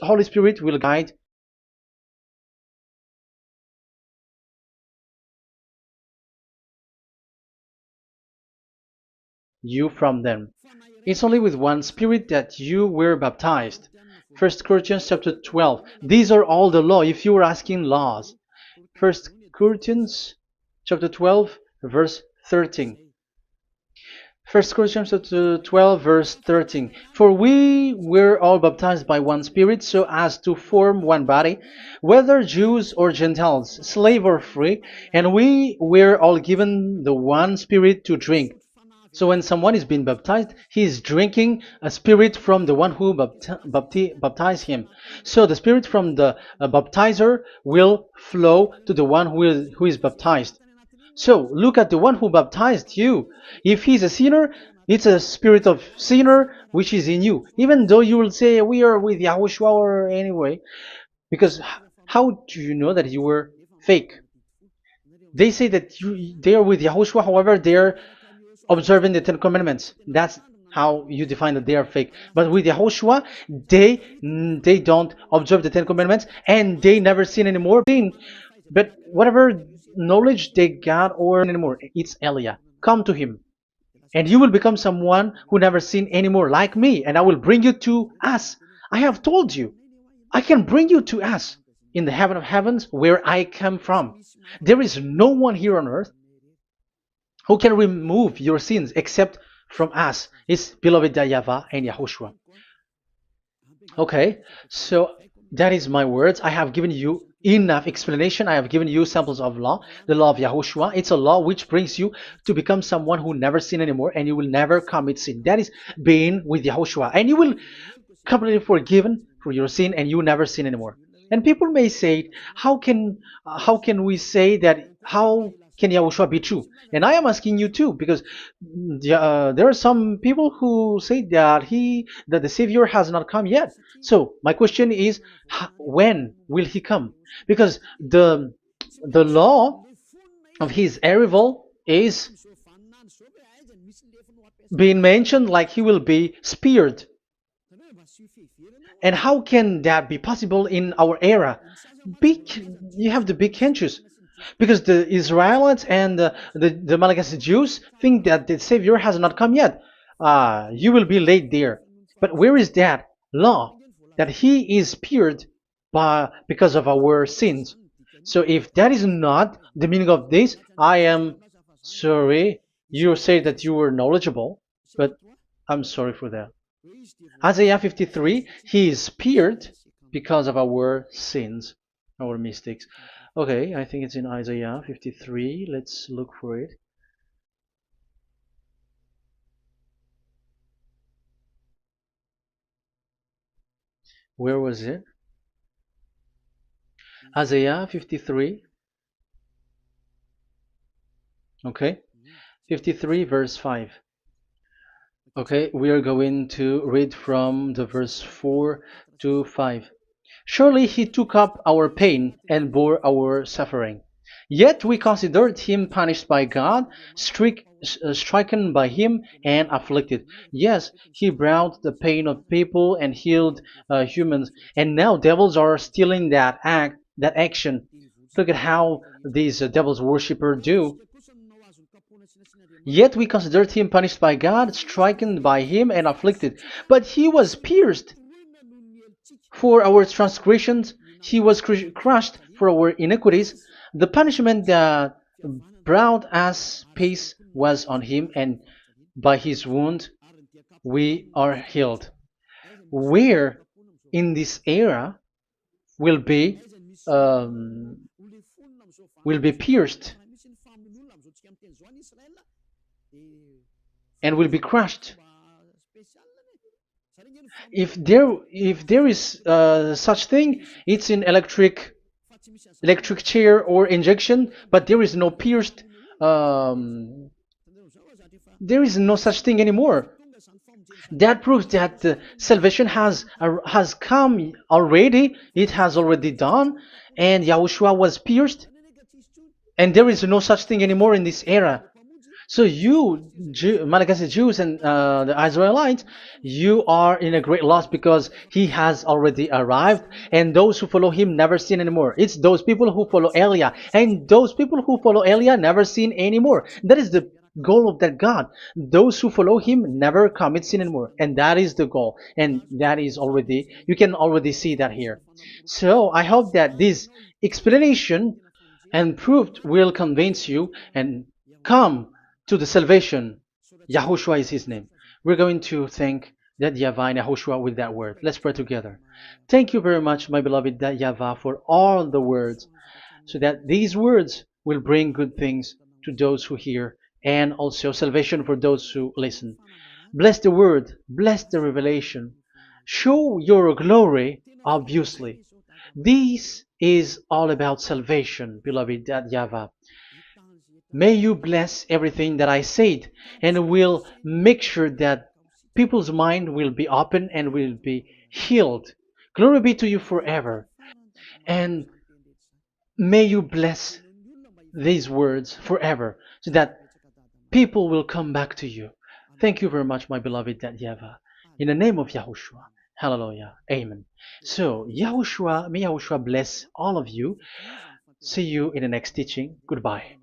Holy Spirit will guide you from them. It's only with one Spirit that you were baptized. 1 Corinthians chapter 12. These are all the law, if you were asking laws. 1 Corinthians chapter 12, verse 13. 1 Corinthians chapter 12, verse 13. For we were all baptized by one Spirit, so as to form one body, whether Jews or Gentiles, slave or free, and we were all given the one Spirit to drink. So when someone is being baptized, he is drinking a spirit from the one who baptized him. So the spirit from the baptizer will flow to the one who is baptized. So look at the one who baptized you. If he's a sinner, it's a spirit of sinner which is in you. Even though you will say we are with YAHOSHUAH or anyway, because how do you know that you were fake? They say that they are with YAHOSHUAH, however, they are observing the Ten Commandments. That's how you define that they are fake. But with YAHOSHUAH, they don't observe the Ten Commandments and they never sin anymore. But whatever knowledge they got or anymore, it's Elia. Come to him, and you will become someone who never sinned anymore, like me, and I will bring you to us. I have told you, I can bring you to us in the heaven of heavens where I come from. There is no one here on earth who can remove your sins except from us. It's beloved YAHVAH and YAHOSHUAH. Okay, so that is my words. I have given you enough explanation. I have given you samples of law, the law of YAHOSHUAH. It's a law which brings you to become someone who never sin anymore, and you will never commit sin. That is being with YAHOSHUAH, and you will completely forgiven for your sin, and you never sin anymore. And people may say, how can we say that? How can YAHOSHUAH be true? And I am asking you too, because there are some people who say that the Savior has not come yet. So my question is, when will he come? Because the law of his arrival is being mentioned like he will be speared. And how can that be possible in our era? You have to be conscious. Because the Israelites and the Malagasy Jews think that the Savior has not come yet. You will be late there. But where is that law? That he is speared because of our sins. So if that is not the meaning of this, I am sorry. You say that you were knowledgeable, but I'm sorry for that. Isaiah 53, he is speared because of our sins, our mistakes. Okay, I think it's in Isaiah 53. Let's look for it. Where was it? Isaiah 53. Okay, 53 verse 5. Okay, we are going to read from the verse 4 to 5. Surely he took up our pain and bore our suffering. Yet we considered him punished by God, stricken by him, and afflicted. Yes, he brought the pain of people and healed humans. And now devils are stealing that action. Look at how these devils worshippers do. Yet we considered him punished by God, stricken by him, and afflicted. But he was pierced for our transgressions, he was crushed for our iniquities. The punishment that brought us peace was on him, and by his wound we are healed. Where in this era will be pierced and will be crushed? If there is such thing, it's in electric chair or injection, but there is no pierced. There is no such thing anymore. That proves that salvation has come already. It has already done, and YAHOSHUAH was pierced, and there is no such thing anymore in this era. So you, Malagasy Jews and the Israelites, you are in a great loss because he has already arrived, and those who follow him never sin anymore. It's those people who follow Elia, and those people who follow Elia never sin anymore. That is the goal of that God. Those who follow him never commit sin anymore, and that is the goal. And that is already, you can already see that here. So I hope that this explanation and proof will convince you and come to the salvation. Yahushua is his name. We're going to thank that Yahvah and Yahushua with that word. Let's pray together. Thank you very much, my beloved that Yahvah, for all the words, so that these words will bring good things to those who hear and also salvation for those who listen. Bless the word, bless the revelation. Show your glory, obviously. This is all about salvation, beloved Yahvah. May you bless everything that I said, and will make sure that people's mind will be open and will be healed. Glory be to you forever. And may you bless these words forever, so that people will come back to you. Thank you very much, my beloved Yahvah. In the name of Yahushua. Hallelujah. Amen. So, Yahushua, may Yahushua bless all of you. See you in the next teaching. Goodbye.